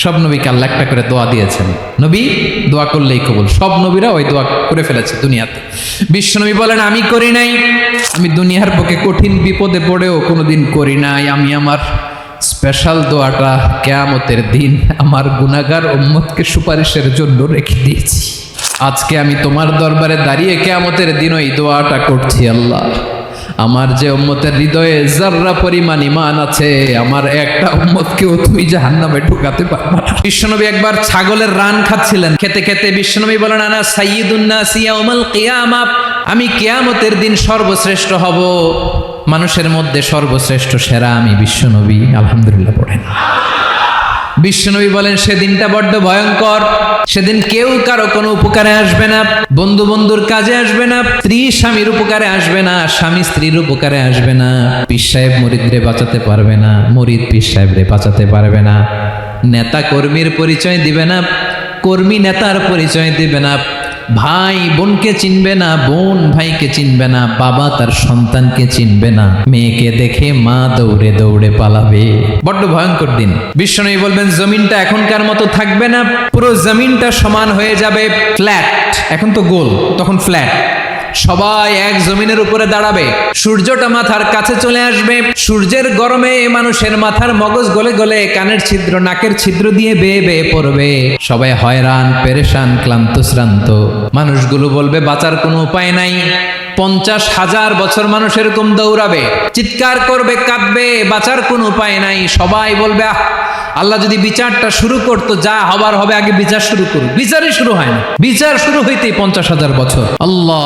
সব নবীকে আল্লাহ একটা করে দোয়া দিয়েছেন, নবী দোয়া করলেই কবুল। সব নবীরা ওই দোয়া করে ফেলেছে দুনিয়াতে। বিশ্বনবী বলেন আমি করি নাই, আমি দুনিয়ার বুকে কঠিন বিপদে পড়েও কোনোদিন করি নাই। আমি আমার স্পেশাল দোয়াটা কিয়ামতের দিন আমার গুনাহগার উম্মতকে সুপারিশের জন্য রেখে দিয়েছি। আজকে আমি তোমার দরবারে দাঁড়িয়ে কিয়ামতের দিন ওই দোয়াটা করছি, আল্লাহ আমার যে উম্মতের হৃদয়ে যাররা পরিমাণ ঈমান আছে, আমার একটা উম্মতকেও তুমি জাহান্নামে ঢুকাতে পারবে না। বিশ্বনবী একবার ছাগলের রান খাচ্ছিলেন, খেতে খেতে বিশ্বনবী বলেন আনা সাইয়্যিদুন নাস ইয়াউমাল কিয়ামাহ, আমি কিয়ামতের দিন সর্বশ্রেষ্ঠ হব, মানুষের মধ্যে সর্বশ্রেষ্ঠ সেরা আমি বিশ্বনবী। আলহামদুলিল্লাহ পড়েন। বিশ্বনবী বলেন সেদিনটা বড্ড ভয়ঙ্কর, সেদিন কেউ কারো কোনো উপকারে আসবে না, বন্ধু বন্ধুর কাজে আসবে না, স্ত্রী স্বামীর উপকারে আসবে না, স্বামী স্ত্রীর উপকারে আসবে না, পীর সাহেব মুরিদরে বাঁচাতে পারবে না, মুরিদ পীর সাহেবরে বাঁচাতে পারবে না, নেতা কর্মীর পরিচয় দিবে না, কর্মী নেতার পরিচয় দিবে না, ভাই বোনকে চিনবে না, বোন ভাইকে চিনবে না, বাবা তার সন্তানকে চিনবে না, মেয়েকে দেখে মা দৌড়ে দৌড়ে পালাবে। বড্ড ভয়ঙ্কর দিন। বিশ্বনবী বলবেন জমিনটা এখনকার মতো থাকবে না, পুরো জমিনটা সমান হয়ে যাবে ফ্ল্যাট। এখন তো গোল, তখন ফ্ল্যাট। সবাই এক জমিনের উপরে দাঁড়াবে, সূর্যটা মাথার কাছে চলে আসবে, সূর্যের গরমে মানুষের মাথার মগজ গলে গলে কানের ছিদ্র নাকের ছিদ্র দিয়ে বেয়ে বেয়ে পড়বে। সবাই হয়রান পেরেশান ক্লান্ত শ্রান্ত। মানুষগুলো বলবে বাঁচার কোনো উপায় নাই। 50,000 বছর মানুষ এরকম দৌড়াবে, চিৎকার করবে, কাঁদবে, বাঁচার কোনো উপায় নাই। সবাই বলবে আল্লাহ যদি বিচারটা শুরু করতো, যা হবার হবে, আগে বিচার শুরু করুক। বিচারই শুরু হয় না, বিচার শুরু হইতেই 50,000 বছর। আল্লাহ,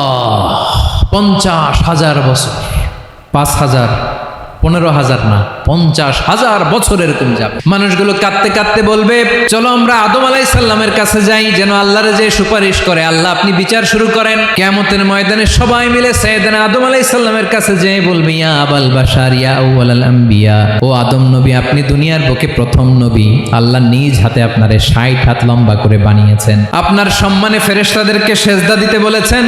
50,000 বছর, 5,000, 15,000 না, 50,000 বছর এরকম যাবে। মানুষগুলো কাঁদতে কাঁদতে বলবে চলো আমরা আদম আলাইহিস সালামের কাছে যাই, যেন আল্লাহরে যে সুপারিশ করে, আল্লাহ আপনি বিচার শুরু করেন। কিয়ামতের ময়দানে সবাই মিলে সাইয়েদনা আদম আলাইহিস সালামের কাছে যেয়ে বলবে ইয়া আবাল বাশার ইয়া আউয়ালাল আম্বিয়া, ও আদম নবী আপনি দুনিয়ার বুকে প্রথম নবী, আল্লাহ নিজ হাতে আপনারে 60 হাত লম্বা করে বানিয়েছেন, আপনার সম্মানে ফেরেশতাদেরকে সেজদা দিতে বলেছেন,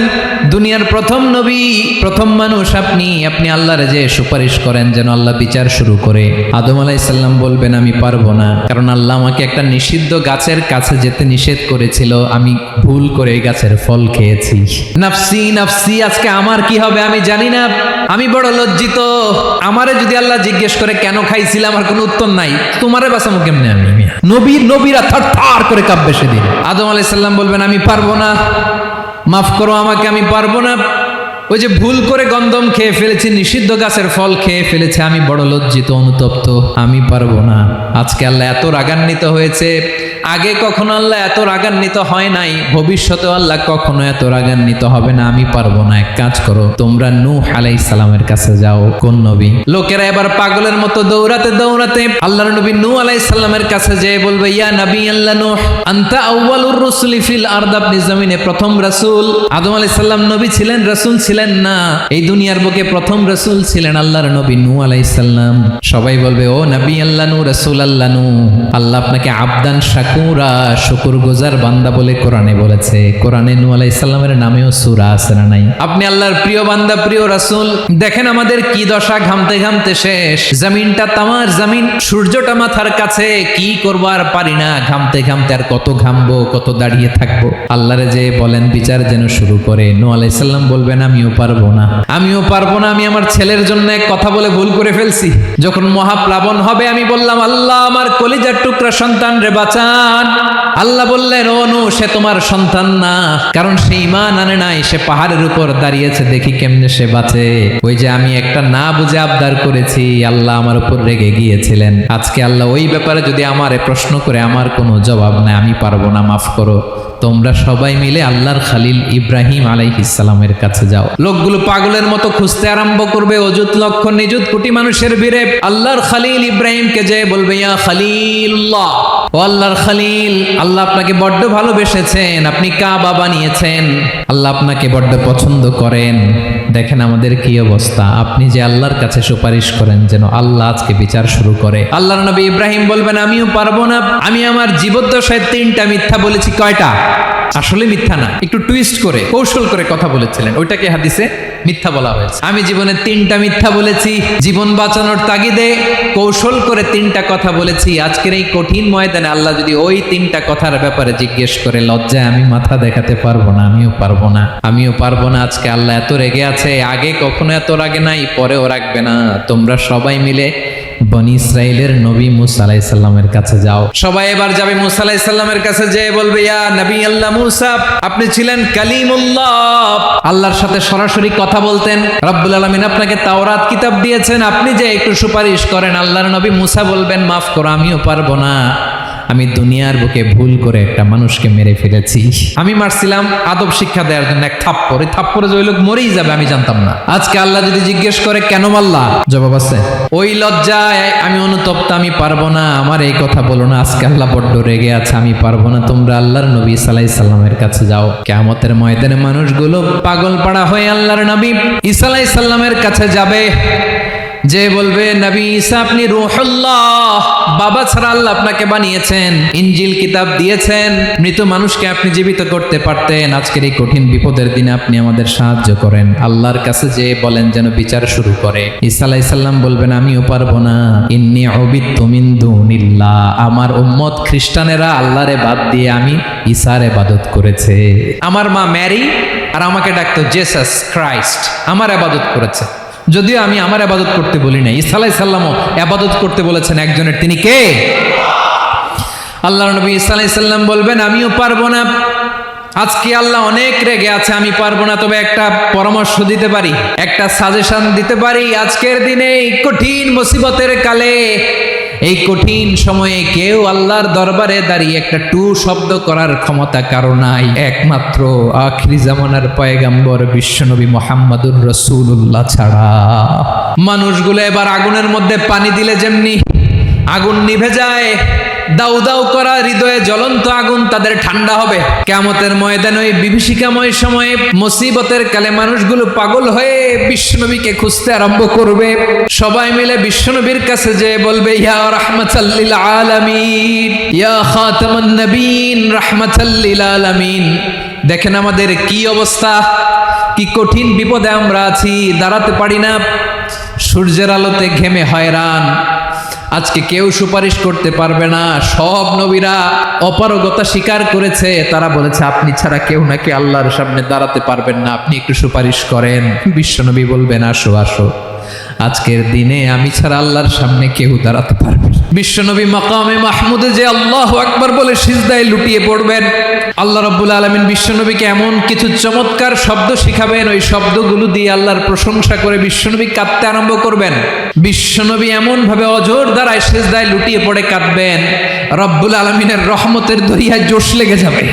দুনিয়ার প্রথম নবী প্রথম মানুষ আপনি, আপনি আল্লাহরে যে সুপারিশ করেন যেন আল্লাহ বিচার শুরু করে। আদম আলাইহিস সালাম বলবেন আমি পারবো না, কারণ আল্লাহ আমাকে একটা নিষিদ্ধ গাছের কাছে যেতে নিষেধ করেছিল, আমি ভুল করে এই গাছের ফল খেয়েছি। নাফসি নাফসি, আজকে আমার কি হবে আমি জানি না, আমি বড় লজ্জিত। আমারে যদি আল্লাহ জিজ্ঞেস করে কেন খাইছিলাম, আমার কোনো উত্তর নাই, তোমারে বাঁচাবো কেমনে আমি? নবীরা থার করে কাঁপবে সেদিন। আদম আলাইহিস সালাম বলবেন আমি পারবো না, মাফ করো আমাকে, আমি পারবো না, ওই যে ভুল করে গন্ধম খেয়ে ফেলেছি, নিষিদ্ধ গাছের ফল খেয়ে ফেলেছে, আমি বড় লজ্জিত অনুতপ্ত, আমি পারবো না। আজকে আল্লাহ এত রাগান্বিত হয়েছে, আগে কখনো আল্লাহ এত রাগান্বিত হয় নাই, ভবিষ্যতেও আল্লাহ কখনো এত রাগান্বিত হবে না। আমি পারবো না, এক কাজ করো, তোমরা নূহ আলাইহিস সালামের কাছে যাও। কোন নবী? লোকেরা এবার পাগলের মতো দৌড়াতে দৌড়াতে আল্লাহর নবী নূহ আলাইহিস সালামের কাছে যেয়ে বলবে ইয়া নবী আল্লাহ নূহ আনতা আউয়ালুর রুসুলি ফিল আরদ, আপনি জমিনে প্রথম রাসূল। আদম আলাইহিস সালাম নবী ছিলেন, রাসূল ছিলেন না, এই দুনিয়ার বুকে প্রথম রাসূল ছিলেন আল্লাহর নবী নূহ আলাইহিস সালাম। সবাই বলবে ও নবী আল্লাহ নূহ, রাসূল আল্লাহ নূহ, আল্লাহ আপনাকে আবদান শাকুরা, শুকরগুজার বান্দা বলে কোরআনে বলেছে। কোরআনে নূহ আলাইহিস সালামের নামেও সূরা আছে না নাই? আপনি আল্লাহর প্রিয় বান্দা, প্রিয় রাসূল। দেখেন আমাদের কি দশা, ঘামতে ঘামতে শেষ, জমিনটা তামার জমিন, সূর্যটা মাথার কাছে, কি করবো আর পারি না, ঘামতে ঘামতে আর কত ঘামবো, কত দাঁড়িয়ে থাকবো। আল্লাহরে যে বলেন বিচার যেন শুরু করে। নূহ আলাইহিস সালাম বলবেন আমিও পারবো না, আমিও পারবো না, আমি আমার ছেলের জন্য এক কথা বলে ভুল করে ফেলছি। যখন মহাপ্লাবন হবে আমি বললাম আল্লাহ আমার কলিজার টুকরা সন্তান রে বাঁচান। আল্লাহ বললেন ও নূহ সে তোমার সন্তান না, কারণ সে ঈমান আনে নাই, সে পাহাড়ের উপর দাঁড়িয়েছে, দেখি কেমনে সে বাঁচে। ওই যে আমি একটা না বুঝে আবদার করেছি, আল্লাহ আমার উপর রেগে গিয়েছিলেন। আজকে আল্লাহ ওই ব্যাপারে যদি আমারে প্রশ্ন করে, আমার কোনো জবাব নাই, আমি পারবো না, মাফ করো। তোমরা সবাই মিলে আল্লাহর খালিল ইব্রাহিম আলাইহিস সালামের কাছে যাও। লোকগুলো পাগলের মতো খুঁজতে আরম্ভ করবে, অযুত লক্ষ নিযুত কোটি মানুষের ভিড়ে আল্লাহর খালিল ইব্রাহিমকে যে বলবে ইয়া খালিলুল্লাহ, ও আল্লাহর খালিল, আল্লাহ আপনাকে বড্ড ভালোবেসেছেন, আপনি কাবা বানিয়েছেন, আল্লাহ আপনাকে বড্ড পছন্দ করেন। দেখেন আমাদের কি অবস্থা, আপনি যে আল্লাহর কাছে সুপারিশ করেন যেন আল্লাহ আজকে বিচার শুরু করে। আল্লাহর নবী ইব্রাহিম বলবেন আমিও পারবো না, আমি আমার জীবদ্দশায় 3টা মিথ্যা বলেছি। কয়টা? আসলে মিথ্যা না, একটু টুইস্ট করে কৌশল করে কথা বলেছিলেন, ওইটাকে হাদিসে মিথ্যা বলা হয়েছে। আমি জীবনে 3টা মিথ্যা বলেছি, জীবন বাঁচানোর তাগিদে কৌশল করে 3টা কথা বলেছি। আজকের এই কঠিন ময়দানে আল্লাহ যদি ওই 3টা কথার ব্যাপারে জিজ্ঞেস করে, লজ্জায় আমি মাথা দেখাতে পারবো না, আমিও পারবো না। আজকে আল্লাহ এত রেগে আছে, আগে কখনো এত রাগে নাই, পরেও রাখবে না। তোমরা সবাই মিলে বনি ইসরাইলের নবী মুসা আলাইহিস সালামের কাছে যাও। সবাই এবার যাবে মুসা আলাইহিস সালামের কাছে, যেয়ে বলবে, ইয়া নবী আল্লাহ মুসা, আপনি ছিলেন কালিমুল্লাহ, আল্লাহর সাথে সরাসরি কথা বলতেন। রব্বুল আলামিন আপনাকে তাওরাত কিতাব দিয়েছেন, আপনি যে একটু সুপারিশ করেন। আল্লাহর নবী মুসা বলবেন, মাফ করো, আমিও পারবো না। আমি দুনিয়ার বুকে ভুল করে একটা মানুষকে মেরে ফেলেছি। আমি মারছিলাম আদব শিক্ষা দেওয়ার জন্য এক থাপ্পড়, এই থাপ্পড়ে যে ওই লোক মরেই যাবে আমি জানতাম না। আজকে আল্লাহ যদি জিজ্ঞেস করে কেন মারলা, জবাব আছে। ওই লজ্জায় আমি অনুতপ্ত, আমি পারবো না, আমার এই কথা বলো না। আজকে আল্লাহ বড্ড রেগে আছে, আমি পারবো না। তোমরা আল্লাহর নবী ঈসা আলাইহিস সালামের কাছে যাও। কিয়ামতের ময়দানে মানুষগুলো পাগল পাড়া হয়ে আল্লাহর নবী ঈসা আলাইহিস সালামের কাছে যাবে, যে বলবে, নবী ঈসা আপনি রূহুল্লাহ, বাবা ছাড়া আল্লাহ আপনাকে বানিয়েছেন, ইনজিল কিতাব দিয়েছেন, মৃত মানুষকে আপনি জীবিত করতে পারতেন। আজকের এই কঠিন বিপদের দিনে আপনি আমাদের সাহায্য করেন। আল্লাহর কাছে যে বলেন যেন বিচার শুরু করে। ঈসা আলাইহিস সালাম বলবেন, আমিও পারবো না। ইন্নী উবিদতু মিন দুনিল্লাহ, আমার উম্মত খ্রিস্টানেরা আল্লাহরে বাদ দিয়ে আমি ঈসার ইবাদত করেছে। আমার মা ম্যারি আর আমাকে ডাকতো জেসাস ক্রাইস্ট, আমার ইবাদত করেছে। যদিও আমি আমার ইবাদত করতে বলি না, ঈসা আলাইহিস সালামও ইবাদত করতে বলেছেন একজনের, তিনি কে? আল্লাহর নবী ঈসা আলাইহিস সালাম বলবেন, আমিও পারবো না। আজকে আল্লাহ অনেক রেগে আছে, আমি পারবো না। তবে একটা পরামর্শ দিতে পারি, একটা সাজেশন দিতে পারি। আজকের দিনে এই কঠিন মুসিবতের কালে, এই কঠিন সময়ে কেউ আল্লাহর দরবারে দাঁড়িয়ে একটা টু শব্দ করার ক্ষমতা কারো নাই, একমাত্র আখিরি জামানার পয়গাম্বর বিশ্বনবী মুহাম্মদুর রাসূলুল্লাহ ছাড়া। মানুষগুলো এবার আগুনের মধ্যে পানি দিলে যেমনি আগুন নিভে যায়, দাউ দাউ করা হৃদয়ে জ্বলন্ত আগুন তাদের ঠান্ডা হবে। কিয়ামতের ময়দানে ওই বিভীষিকাময় সময়ে মুসিবতের কালে মানুষগুলো পাগল হয়ে বিশ্বনবীকে খুঁজতে আরম্ভ করবে। সবাই মিলে বিশ্বনবীর কাছে যেয়ে বলবে, ইয়া রাহমাতাল লিল আলামিন, ইয়া খাতামান নবীন, রাহমাতাল লিল আলামিন। দেখেন আমাদের কি অবস্থা, কি কঠিন বিপদে আমরা আছি, দাঁড়াতে পারি না, সূর্যের আলোতে ঘেমে হয়রান। আজকে কেউ সুপারিশ করতে পারবে না। সব নবীরা অপারগতা স্বীকার করেছে, তারা বলেছে আপনি ছাড়া কেউ নাকি আল্লাহর সামনে দাঁড়াতে পারবেন না, আপনি একটু সুপারিশ করেন। বিশ্বনবী বলবেন, আসো আসো, আজকের দিনে আমি ছাড়া আল্লাহর সামনে কেউ দাঁড়াতে পারবে না। বিশ্বনবী মাকামে মাহমুদে যে আল্লাহু আকবার বলে সিজদায় লুটিয়ে পড়বেন, আল্লাহ রাব্বুল আলামিন বিশ্বনবীকে এমন কিছু চমৎকার শব্দ শিখাবেন, ওই শব্দগুলো দিয়ে আল্লাহর প্রশংসা করে বিশ্বনবী কাঁদতে আরম্ভ করবেন। বিশ্বনবী এমন ভাবে অজর দ্বারায় সিজদায় লুটিয়ে পড়ে কাঁদবেন, রব্বুল আলামিনের রহমতের দরিয়ায় জোশ লেগে যাবে।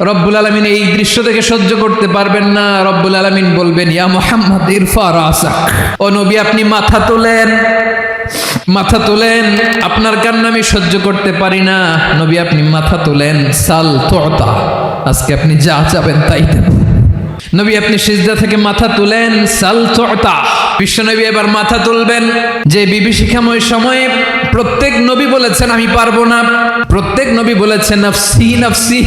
রব্বুল আলামিন এই দৃশ্য থেকে সহ্য করতে পারবেন না। রব্বুল আলামিন বলবেন, ইয়া মুহাম্মদ ইরফা রাসাক, ও নবী আপনি মাথা তোলেন, মাথা তোলেন, আপনার কান্না আমি সহ্য করতে পারি না। নবী আপনি মাথা তোলেন, সাল তুতা, আজকে আপনি যা চাবেন তাই দেব। নবী আপনি সিজদা থেকে মাথা তুলেন, সাল তুতা। বিশ্বনবী এবার মাথা তুলবেন। যে বিভীষিকাময় সময়ে প্রত্যেক নবী বলেছেন আমি পারবো না, প্রত্যেক নবী বলেছেন নফসি নফসি,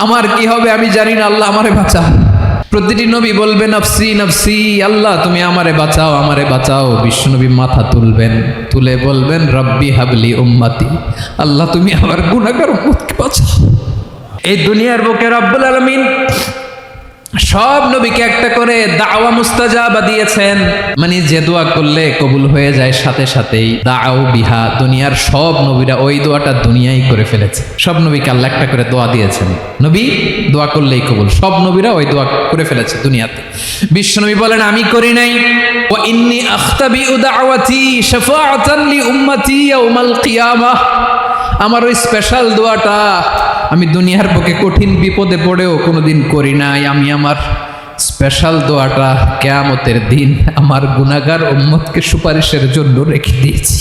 আমার কি হবে আমি জানি না, আল্লাহ আমারে বাঁচাও। প্রতিটি নবী বলবেন নফসি নফসি, আল্লাহ তুমি আমারে বাঁচাও, আমারে বাঁচাও। বিশ্বনবী মাথা তুলবেন, তুলে বলবেন রব্বি হাবলি উম্মতি, আল্লাহ তুমি আমার গুনাহগার উম্মতকে বাঁচাও। এই দুনিয়ার বুকে রব্বুল আলামিন সব নবীকে একটা করে দাওয়া মুস্তাজাবা দিয়েছেন, মানে যে দোয়া করলে কবুল হয়ে যায় সাথে সাথেই। দাও বিহা, দুনিয়ার সব নবীরা ওই দোয়াটা দুনিয়ায় করে ফেলেছে। সব নবীকে আল্লাহ একটা করে দোয়া দিয়েছেন, নবী দোয়া করলেই কবুল। সব নবীরা ওই দোয়া করে ফেলেছে দুনিয়াতে। বিশ্বনবী বলেন আমি করি নাই। ওয়া ইন্নী আখতাবিউ দাওয়াতি শাফাআতান লি উম্মতি ইয়াউমাল কিয়ামাহ, আমার ওই স্পেশাল দোয়াটা আমি দুনিয়ার বুকে কঠিন বিপদে পড়েও কোনোদিন করি নাই। আমি আমার স্পেশাল দোয়াটা কিয়ামতের দিন আমার গুনাহগার উম্মতকে সুপারিশের জন্য রেখে দিয়েছি।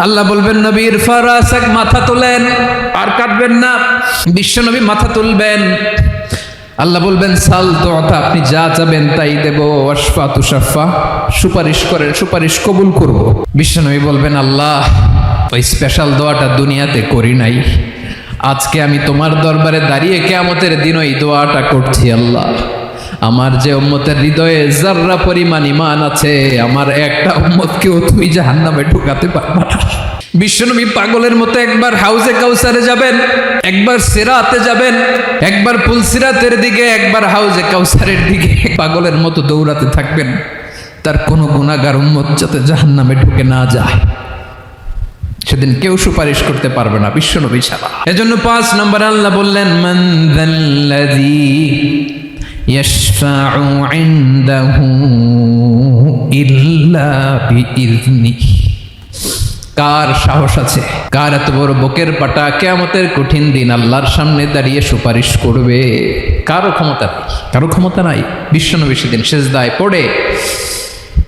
আল্লাহ বলবেন নবী ইরফা রাসাক, মাথা তোলেন, আর কাটবেন না। বিশ্বনবী মাথা তুলবেন, আল্লাহ বলবেন সাল তুতা, আপনি যা চাবেন তাই দেব। ওয়াশফা তুশাফা, সুপারিশ করেন, সুপারিশ কবুল করব। বিশ্বনবী বলবেন আল্লাহ ওই স্পেশাল দোয়াটা দুনিয়াতে করি নাই, আজকে আমি তোমার দরবারে দাঁড়িয়ে কিয়ামতের দিন ওই দোয়াটা করছি, আল্লাহ আমার যে উম্মতের হৃদয়ে যাররা পরিমাণ ঈমান আছে, আমার একটা উম্মতকেও তুমি জাহান্নামে ঢোকাতে পারবা না। বিশ্বনবী পাগলের মতো একবার হাউজে কাউসারে যাবেন, একবার সিরাতে যাবেন, একবার পুলসিরাতের দিকে, একবার হাউজে কাউসারের দিকে পাগলের মতো দৌড়াতে থাকবেন, তার কোনো গুনাহগার উম্মত যাতে জাহান্নামে ঢুকে না যায়। সেদিন কেউ সুপারিশ করতে পারবে না বিশ্বনবী ছাড়া। এজন্য 5 নম্বর আল্লাহ বললেন, মান যাল্লাযী ইয়াশফাউ ইনদাহু ইল্লা বিইযনিহি। কার সাহস আছে, কার এত বড় বুকের পাটা কিয়ামতের কঠিন দিন আল্লাহর সামনে দাঁড়িয়ে সুপারিশ করবে? কারো ক্ষমতা নেই, কারো ক্ষমতা নাই। বিশ্বনবী সেদিন সেজদায় পড়ে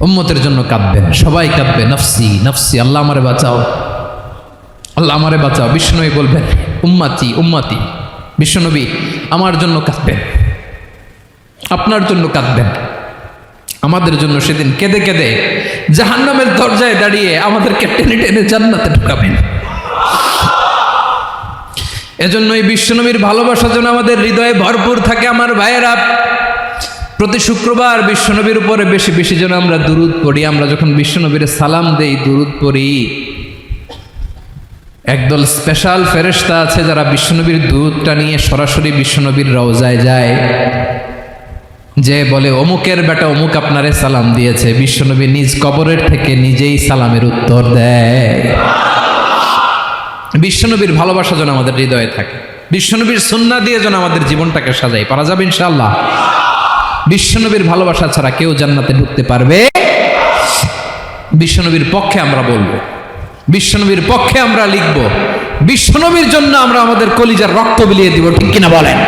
উম্মতের জন্য কাঁদবেন, সবাই কাঁদবে, নফসি নফসি, আল্লাহ আমারে বাঁচাও, আল্লাহ আমারে বাঁচাও। বিশ্বনবী বলবেন, উম্মতি উম্মতি। বিশ্বনবী আমার জন্য কাঁদবেন, আপনার জন্য কাঁদবেন, আমাদের জন্য সেদিন কেঁদে কেঁদে জাহান্নামের দরজায় দাঁড়িয়ে আমাদেরকে টেনে টেনে জান্নাতে ঢুকাবেন। এজন্যই বিশ্বনবীর ভালোবাসা যেন আমাদের হৃদয়ে ভরপুর থাকে। আমার ভাইয়েরা, প্রতি শুক্রবার বিশ্বনবীর উপরে বেশি বেশি যেন আমরা দুরূদ পড়ি। আমরা যখন বিশ্বনবীর সালাম দেই, দুরূদ পড়ি, একদল স্পেশাল ফেরেশতা আছে যারা বিশ্বনবীর দুরূদটা নিয়ে সরাসরি বিশ্বনবীর রওজায় যায়, যে বলে অমুকের বেটা অমুক আপনারে সালাম দিয়েছে। বিশ্বনবী নিজ কবরের থেকে নিজেই সালামের উত্তর দেয়। বিশ্বনবীর ভালোবাসা যেন আমাদের হৃদয়ে থাকে, বিশ্বনবীর সুন্নাহ দিয়ে যেন আমাদের জীবনটাকে সাজাই। পারা যাবে ইনশাআল্লাহ। বিশ্বনবীর ভালোবাসা ছাড়া কেউ জান্নাতে ঢুকতে পারবে? বিশ্বনবীর পক্ষে আমরা বলবো, বিশ্বনবীর পক্ষে আমরা লিখব, বিশ্বনবীর জন্য আমরা আমাদের কলিজার রক্ত বিলিয়ে দিব, ঠিক কিনা বলেন?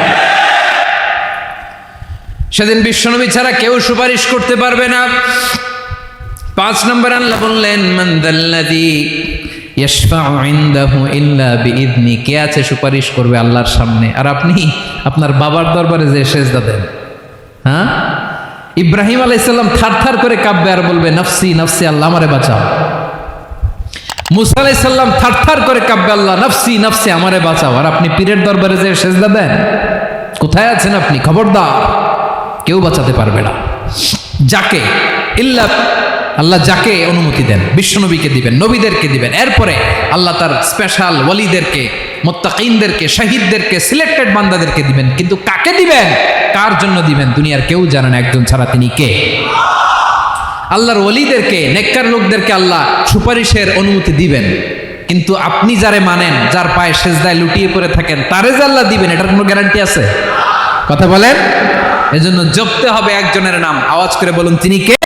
সেদিন বিশ্বনবী ছাড়া কেউ সুপারিশ করতে পারবে না। 5 নম্বর আল্লাহ বললেন, মান যাল্লাযী ইয়াশফাউ ইনদাহু ইল্লা বিইযনি। কে আছে সুপারিশ করবে আল্লাহর সামনে? আর আপনি আপনার বাবার দরবারে যে সেজদা দেন, হ্যাঁ, ইব্রাহিম আলাইহিস সালাম থারথার করে কাঁপবে আর বলবে, নফসি নফসি, আল্লাহ আমারে বাঁচাও। মুসা আলাইহিস সালাম থারথার করে কাঁপবে, আল্লাহ নফসি নফসি, আমারে বাঁচাও। আর আপনি পীরের দরবারে যে সেজদা দেন, কোথায় আছেন আপনি? খবরদার, কেউ বাঁচাতে পারবে না। যাকে ইল্লা আল্লাহ যাকে অনুমতি দেন, বিশ্বনবীকে দিবেন, নবীদেরকে দিবেন, এরপরে আল্লাহ তার স্পেশাল ওয়ালিদেরকে, মুত্তাকিনদেরকে, শহীদদেরকে, সিলেক্টেড বান্দাদেরকে দিবেন। কিন্তু কাকে দিবেন, কার জন্য দিবেন, দুনিয়ার কেউ জানে না একজন ছাড়া, তিনি কে? আল্লাহর ওয়ালিদেরকে, নেককার লোকদেরকে আল্লাহ সুপারিশের অনুমতি দিবেন। কিন্তু আপনি যারে মানেন, যার পায়ে সেজদায় লুটিয়ে পড়ে থাকেন, তারে যে আল্লাহ দিবেন, এটার কোনো গ্যারান্টি আছে? কথা বলেন। এজন্য জপতে হবে একজনের নাম, আওয়াজ করে বলুন, তিনি কে?